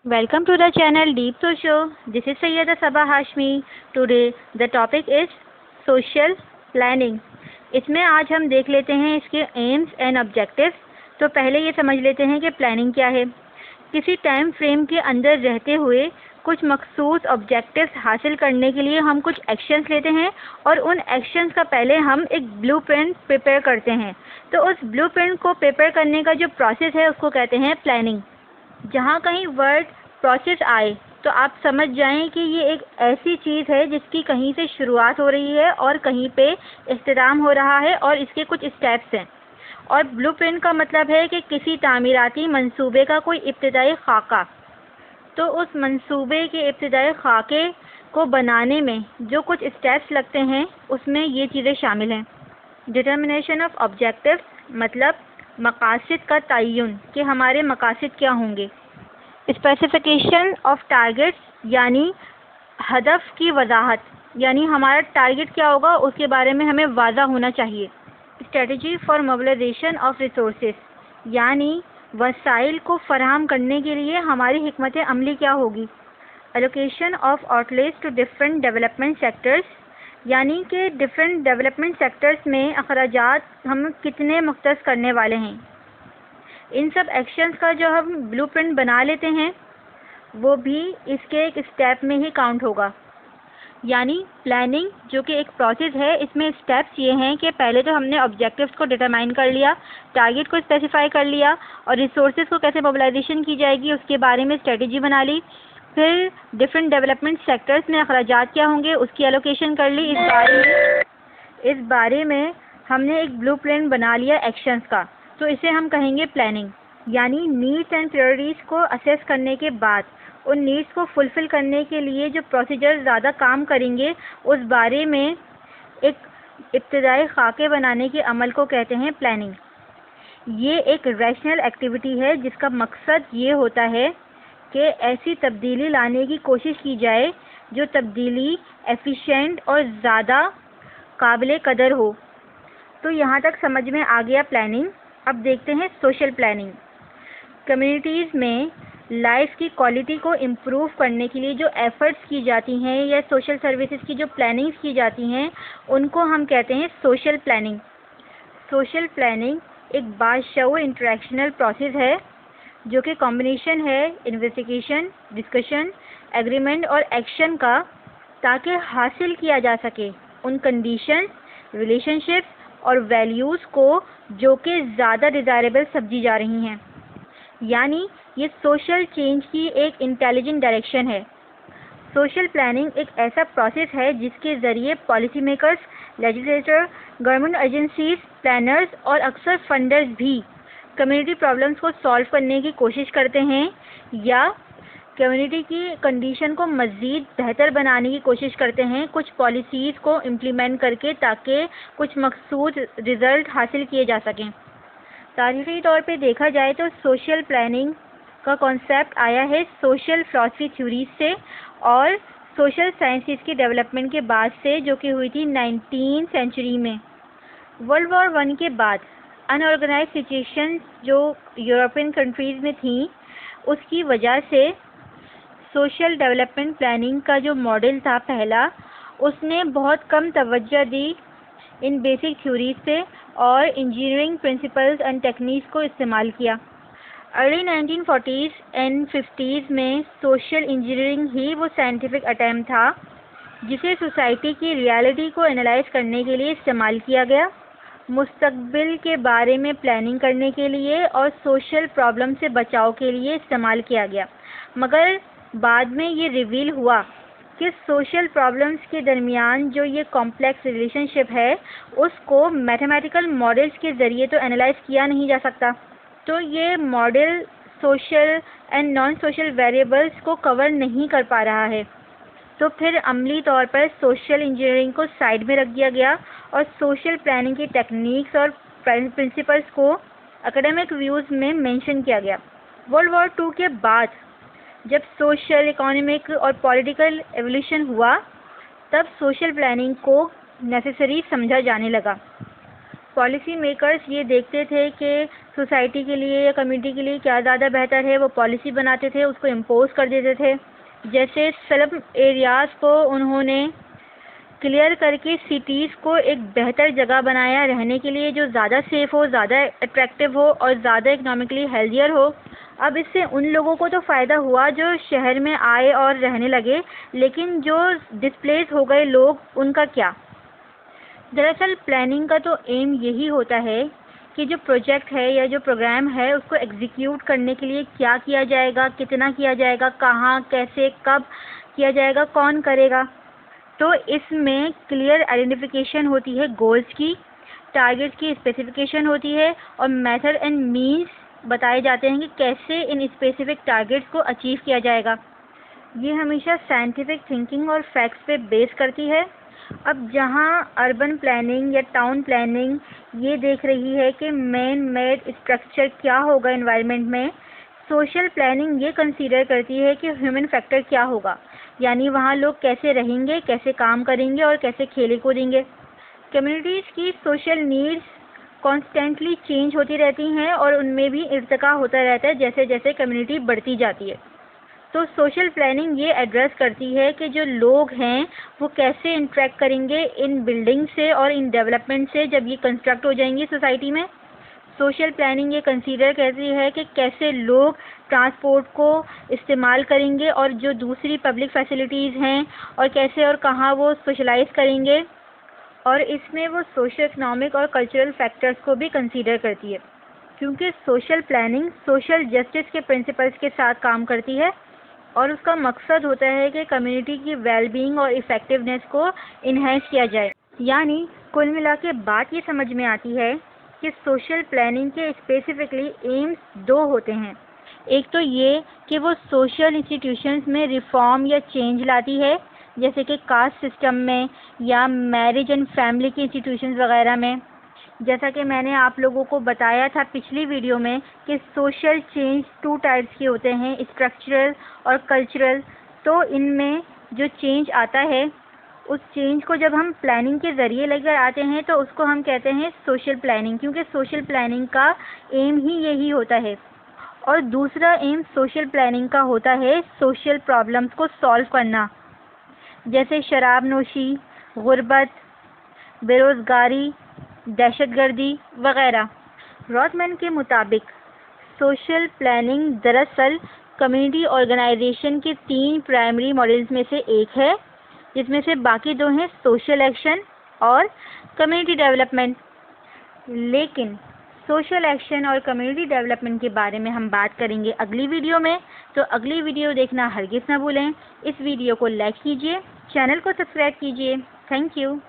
Welcome to the channel Deep Social. This is Sayyeda Sabah Hashmi. Today the topic is social planning. इसमें आज हम देख लेते हैं इसके एम्स एंड ऑब्जेक्टिव्स। तो पहले ये समझ लेते हैं कि प्लानिंग क्या है। किसी टाइम फ्रेम के अंदर रहते हुए कुछ मखसूस ऑब्जेक्टिव्स हासिल करने के लिए हम कुछ एक्शंस लेते हैं और उन एक्शंस का पहले हम एक ब्लूप्रिंट प्रिपेयर करते हैं। तो उस ब्लूप्रिंट को प्रिपेयर करने का जो प्रोसेस है उसको कहते हैं प्लानिंग। जहाँ कहीं वर्ड प्रोसेस आए तो आप समझ जाएं कि ये एक ऐसी चीज़ है जिसकी कहीं से शुरुआत हो रही है और कहीं पे इख्तिताम हो रहा है और इसके कुछ स्टेप्स हैं। और ब्लूप्रिंट का मतलब है कि किसी तामीराती मंसूबे का कोई इब्तिदाई खाका। तो उस मंसूबे के इब्तिदाई खाके को बनाने में जो कुछ स्टेप्स लगते हैं उसमें ये चीज़ें शामिल हैं। डिटर्मिनेशन ऑफ ऑब्जेक्टिव्स मतलब मकासद का तयन कि हमारे मकासद क्या होंगे। स्पेसिफिकेशन ऑफ टारगेट्स यानी हदफ की वजाहत, यानी हमारा टारगेट क्या होगा उसके बारे में हमें वाज़ा होना चाहिए। Strategy for mobilisation of resources यानी वसाइल को फराहम करने के लिए हमारी हिकमत अमली क्या होगी। Allocation of outlays to different development sectors यानी कि डिफरेंट डेवलपमेंट सेक्टर्स में अखराजात हम कितने मुख्तस करने वाले हैं। इन सब एक्शंस का जो हम ब्लूप्रिंट बना लेते हैं वो भी इसके एक स्टेप में ही काउंट होगा। यानी प्लानिंग जो कि एक प्रोसेस है, इसमें स्टेप्स ये हैं कि पहले तो हमने ऑब्जेक्टिव्स को डिटरमाइन कर लिया, टारगेट को स्पेसिफाई कर लिया और रिसोर्सेज को कैसे मोबिलाइजेशन की जाएगी उसके बारे में स्ट्रेटजी बना ली। फिर डिफरेंट डेवलपमेंट सेक्टर्स में अखराजात क्या होंगे उसकी एलोकेशन कर ली। इस बारे में हमने एक ब्लूप्रिंट बना लिया एक्शंस का, तो इसे हम कहेंगे प्लानिंग। यानी नीड्स एंड प्रायोरिटीज़ को असेस करने के बाद उन नीड्स को फुलफ़िल करने के लिए जो प्रोसीजर ज़्यादा काम करेंगे उस बारे में एक इब्तिदाई खाके बनाने के अमल को कहते हैं प्लानिंग। ये एक रैशनल एक्टिविटी है जिसका मकसद ये होता है कि ऐसी तब्दीली लाने की कोशिश की जाए जो तब्दीली एफिशिएंट और ज़्यादा काबिल कदर हो। तो यहाँ तक समझ में आ गया प्लानिंग। अब देखते हैं सोशल प्लानिंग। कम्युनिटीज़ में लाइफ की क्वालिटी को इम्प्रूव करने के लिए जो एफ़र्ट्स की जाती हैं या सोशल सर्विसेज की जो प्लानिंग्स की जाती हैं उनको हम कहते हैं सोशल प्लानिंग। सोशल प्लानिंग एक बाशऊर इंटरेक्शनल प्रोसेस है जो कि कॉम्बिनेशन है इन्वेस्टिगेशन, डिस्कशन, एग्रीमेंट और एक्शन का, ताकि हासिल किया जा सके उन कंडीशंस, रिलेशनशिप्स और वैल्यूज़ को जो कि ज़्यादा डिज़ायरेबल समझी जा रही हैं। यानी ये सोशल चेंज की एक इंटेलिजेंट डायरेक्शन है। सोशल प्लानिंग एक ऐसा प्रोसेस है जिसके ज़रिए policy makers, legislator, government agencies, planners और अक्सर फंडर्स भी कम्युनिटी प्रॉब्लम्स को सॉल्व करने की कोशिश करते हैं या कम्युनिटी की कंडीशन को मज़ीद बेहतर बनाने की कोशिश करते हैं कुछ पॉलिसीज़ को इम्प्लीमेंट करके, ताकि कुछ मकसूद रिज़ल्ट हासिल किए जा सकें। तारीख़ी तौर पे देखा जाए तो सोशल प्लानिंग का कॉन्सेप्ट आया है सोशल फ़िलासफ़ी थ्योरीज से और सोशल साइंसेस के डेवलपमेंट के बाद से, जो कि हुई थी 19वीं सेंचुरी में। वर्ल्ड वॉर 1 के बाद अनऑर्गेनाइज सिचुएशन जो यूरोपियन कंट्रीज़ में थी उसकी वजह से सोशल डेवलपमेंट प्लानिंग का जो मॉडल था पहला, उसने बहुत कम तवज्जो दी इन बेसिक थ्योरीज पे और इंजीनियरिंग प्रिंसिपल्स एंड टेक्निक्स को इस्तेमाल किया। अर्ली 1940s एंड 50s में सोशल इंजीनियरिंग ही वो साइंटिफिक अटैम्प्ट था जिसे सोसाइटी की रियलिटी को एनालाइज करने के लिए इस्तेमाल किया गया, मुस्तकबिल के बारे में प्लानिंग करने के लिए और सोशल प्रॉब्लम से बचाव के लिए इस्तेमाल किया गया। मगर बाद में ये रिवील हुआ कि सोशल प्रॉब्लम्स के दरमियान जो ये कॉम्प्लेक्स रिलेशनशिप है उसको मैथमेटिकल मॉडल्स के ज़रिए तो एनालाइज किया नहीं जा सकता। तो ये model social and non social variables को कवर नहीं कर पा रहा है। तो फिर अमली तौर पर सोशल इंजीनियरिंग को साइड में रख दिया गया और सोशल प्लानिंग की टेक्निक्स और प्रिंसिपल्स को एकेडमिक व्यूज़ में मेंशन किया गया। वर्ल्ड वॉर 2 के बाद जब सोशल, इकोनॉमिक और पॉलिटिकल एवोल्यूशन हुआ तब सोशल प्लानिंग को नेसेसरी समझा जाने लगा। पॉलिसी मेकर्स ये देखते थे कि सोसाइटी के लिए या कम्युनिटी के लिए क्या ज़्यादा बेहतर है, वो पॉलिसी बनाते थे, उसको इम्पोज कर देते थे। जैसे स्लम एरियाज़ को उन्होंने क्लियर करके सिटीज़ को एक बेहतर जगह बनाया रहने के लिए, जो ज़्यादा सेफ़ हो, ज़्यादा अट्रैक्टिव हो और ज़्यादा इकोनॉमिकली हेल्दियर हो। अब इससे उन लोगों को तो फ़ायदा हुआ जो शहर में आए और रहने लगे, लेकिन जो डिस्प्लेस हो गए लोग, उनका क्या? दरअसल प्लानिंग का तो एम यही होता है कि जो प्रोजेक्ट है या जो प्रोग्राम है उसको एग्जीक्यूट करने के लिए क्या किया जाएगा, कितना किया जाएगा, कहाँ, कैसे, कब किया जाएगा, कौन करेगा। तो इसमें क्लियर आइडेंटिफिकेशन होती है गोल्स की, टारगेट्स की स्पेसिफिकेशन होती है और मेथड एंड मीन्स बताए जाते हैं कि कैसे इन स्पेसिफिक टारगेट्स को अचीव किया जाएगा। ये हमेशा साइंटिफिक थिंकिंग और फैक्ट्स पे बेस करती है। अब जहाँ अर्बन प्लानिंग या टाउन प्लानिंग ये देख रही है कि मैन मेड स्ट्रक्चर क्या होगा एनवायरनमेंट में, सोशल प्लानिंग ये कंसीडर करती है कि ह्यूमन फैक्टर क्या होगा, यानी वहाँ लोग कैसे रहेंगे, कैसे काम करेंगे और कैसे खेले कूदेंगे। कम्युनिटीज़ की सोशल नीड्स कॉन्स्टेंटली चेंज होती रहती हैं और उनमें भी इर्तिका होता रहता है जैसे जैसे कम्युनिटी बढ़ती जाती है। तो सोशल प्लानिंग ये एड्रेस करती है कि जो लोग हैं वो कैसे इंटरेक्ट करेंगे इन बिल्डिंग से और इन डेवलपमेंट से जब ये कंस्ट्रक्ट हो जाएंगी सोसाइटी में। सोशल प्लानिंग ये कंसीडर करती है कि कैसे लोग ट्रांसपोर्ट को इस्तेमाल करेंगे और जो दूसरी पब्लिक फैसिलिटीज़ हैं और कैसे और कहाँ वो स्पेशलाइज करेंगे, और इसमें वो सोशल इकोनॉमिक और कल्चरल फैक्टर्स को भी कंसीडर करती है, क्योंकि सोशल प्लानिंग सोशल जस्टिस के प्रिंसिपल्स के साथ काम करती है और उसका मकसद होता है कि कम्युनिटी की वेलबींग और इफ़ेक्टिवनेस को इन्हेंस किया जाए। यानी कुल मिला के बात ये समझ में आती है कि सोशल प्लानिंग के स्पेसिफिकली एम्स दो होते हैं। एक तो ये कि वो सोशल इंस्टीट्यूशंस में रिफॉर्म या चेंज लाती है, जैसे कि कास्ट सिस्टम में या मैरिज एंड फैमिली के इंस्टीट्यूशंस वगैरह में। जैसा कि मैंने आप लोगों को बताया था पिछली वीडियो में कि सोशल चेंज 2 टाइप्स के होते हैं, स्ट्रक्चरल और कल्चरल। तो इनमें जो चेंज आता है, उस चेंज को जब हम प्लानिंग के ज़रिए लेकर आते हैं तो उसको हम कहते हैं सोशल प्लानिंग, क्योंकि सोशल प्लानिंग का एम ही यही होता है। और दूसरा एम सोशल प्लानिंग का होता है सोशल प्रॉब्लम्स को सॉल्व करना, जैसे शराब नोशी, गुर्बत, बेरोज़गारी, दहशतगर्दी वगैरह। रॉथमैन के मुताबिक सोशल प्लानिंग दरअसल कम्युनिटी ऑर्गेनाइजेशन के 3 प्राइमरी मॉडल्स में से एक है, जिसमें से बाकी 2 हैं सोशल एक्शन और कम्युनिटी डेवलपमेंट। लेकिन सोशल एक्शन और कम्युनिटी डेवलपमेंट के बारे में हम बात करेंगे अगली वीडियो में, तो अगली वीडियो देखना हरगिज़ ना भूलें। इस वीडियो को लाइक कीजिए, चैनल को सब्सक्राइब कीजिए। Thank you.